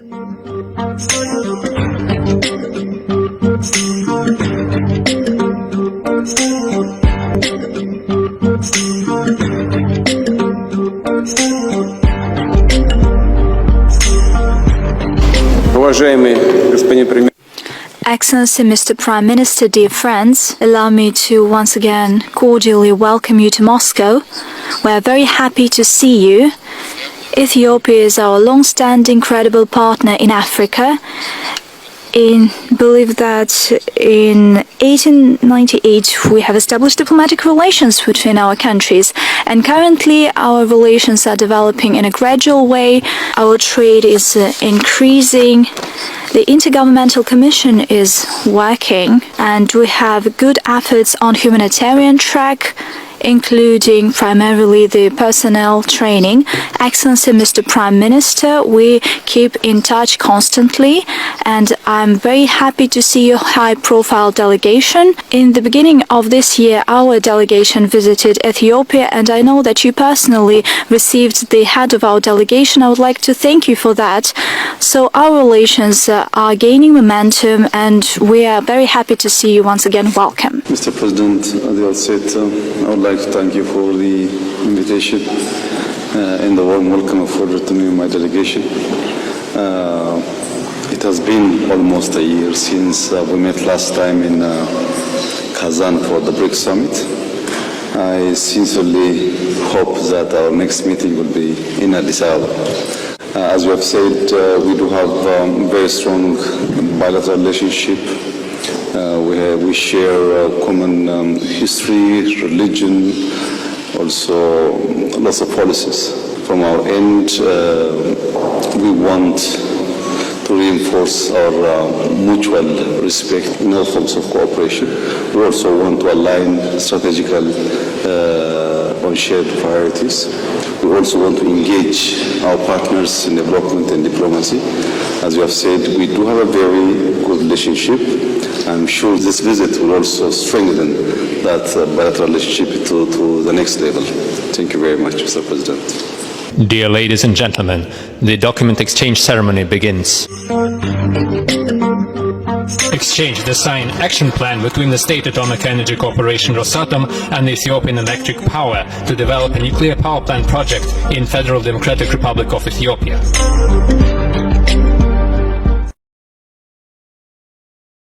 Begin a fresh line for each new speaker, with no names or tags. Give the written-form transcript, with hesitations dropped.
Excellency Mr. Prime Minister, dear friends, allow me to once again cordially welcome you to Moscow. We are very happy to see you. Ethiopia is our long-standing credible partner in Africa. Believe that in 1898 we have established diplomatic relations between our countries, and currently our relations are developing in a gradual way. Our trade is increasing. The Intergovernmental Commission is working, and we have good efforts on humanitarian track, including primarily the personnel training. Excellency Mr. Prime Minister, we keep in touch constantly, and I'm very happy to see your high-profile delegation. In the beginning of this year, our delegation visited Ethiopia, and I know that you personally received the head of our delegation. I would like to thank you for that. So our relations are gaining momentum, and we are very happy to see you once again. Welcome.
Mr. President, at the outset, I would like to thank you for the invitation and the warm welcome afforded to me and my delegation. It has been almost a year since we met last time in Kazan for the BRICS Summit. I sincerely hope that our next meeting will be in Addis Ababa. As we have said, we do have very strong bilateral relationship. We share common history, religion, also lots of policies. From our end, we want to reinforce our mutual respect in all forms of cooperation. We also want to align strategically on shared priorities. We also want to engage our partners in development and diplomacy. As we have said, we do have a very good relationship. I'm sure this visit will also strengthen that bilateral relationship to the next level. Thank you very much, Mr. President.
Dear ladies and gentlemen, the document exchange ceremony begins. Exchange the signed action plan between the State Atomic Energy Corporation Rosatom and the Ethiopian Electric Power to develop a nuclear power plant project in Federal Democratic Republic of Ethiopia.